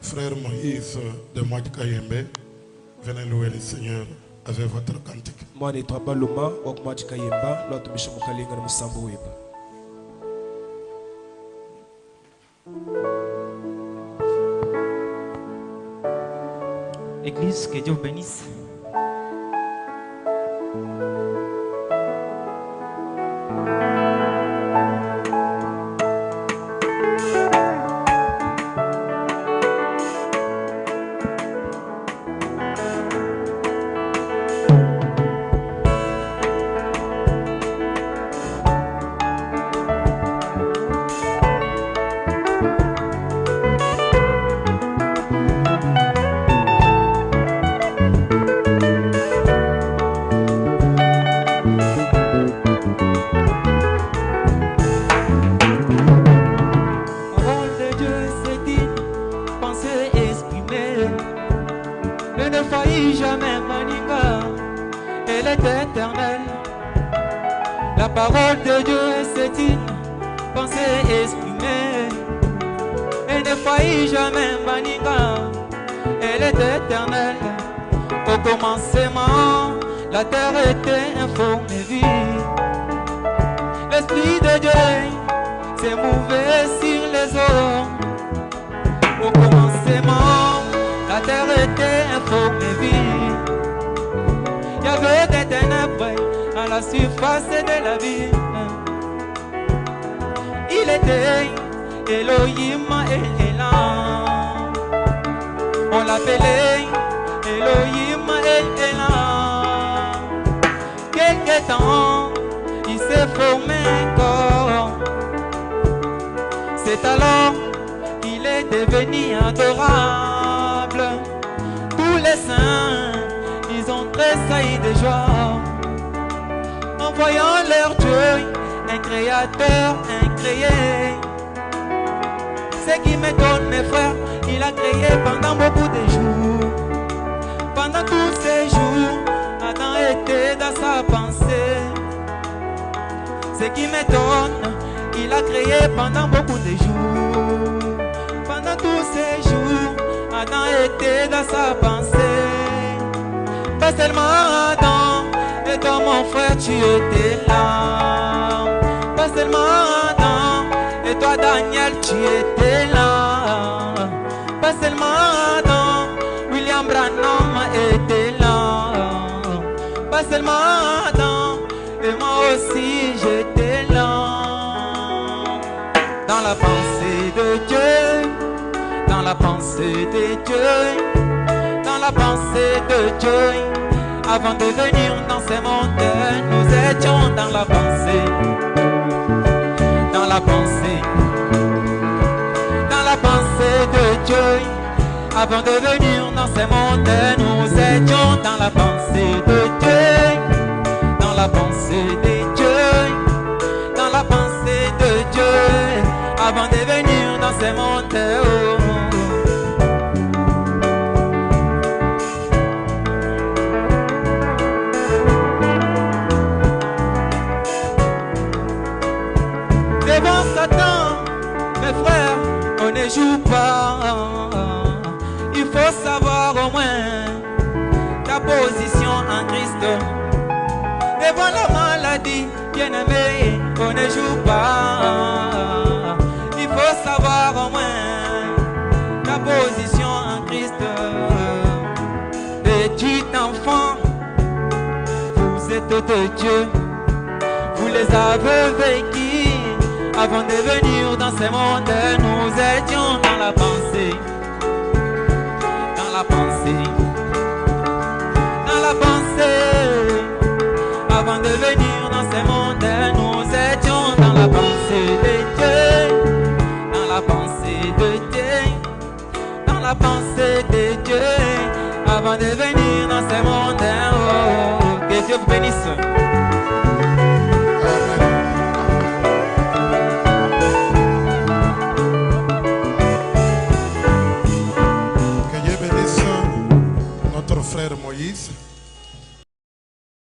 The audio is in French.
Frère Moïse de Mwadikayembe, venez louer le Seigneur avec votre cantique. Moi, je Baluma, ok Mwadikayemba, l'autre Michel Mukalinga, nous sommes Église, que Dieu vous bénisse. La parole de Dieu, c'est une pensée exprimée. Elle ne faillit jamais, Maninga. Elle est éternelle. Au commencement, la terre était informée vie. L'Esprit de Dieu s'est mouvé sur les eaux. Au commencement, la terre était informée vie. Il y avait des ténèbres à la surface de la vie. Il était Elohim et Elam. On l'appelait Elohim et Elam. Quelque temps, il s'est formé un corps. C'est alors qu'il est devenu adorable. Tous les saints, ils ont tressailli de joie en voyant leur Dieu, un créateur incréé. Ce qui m'étonne, mes frères, il a créé pendant beaucoup de jours. Pendant tous ces jours, Adam était dans sa pensée. Ce qui m'étonne, il a créé pendant beaucoup de jours. Pendant tous ces jours, Adam était dans sa pensée. Pas seulement Adam, et toi mon frère tu étais là. Pas seulement Adam, et toi Daniel tu étais là. Pas seulement Adam, William Branham était là. Pas seulement Adam, et moi aussi j'étais là. Dans la pensée de Dieu, dans la pensée de Dieu, dans la pensée de Dieu. Avant de venir dans ces montagnes, nous étions dans la pensée. Dans la pensée. Dans la pensée de Dieu. Avant de venir dans ces montagnes, nous étions dans la pensée de Dieu. Dans la pensée de Dieu. Dans la pensée de Dieu. Avant de venir dans ces montagnes. Devant Satan, mes frères, on ne joue pas. Il faut savoir au moins ta position en Christ. Devant la maladie, bien aimé, on ne joue pas. Il faut savoir au moins ta position en Christ. Petit enfant, vous êtes de Dieu, vous les avez vécus. Avant de venir dans ces mondes, nous étions dans la pensée. Dans la pensée. Dans la pensée.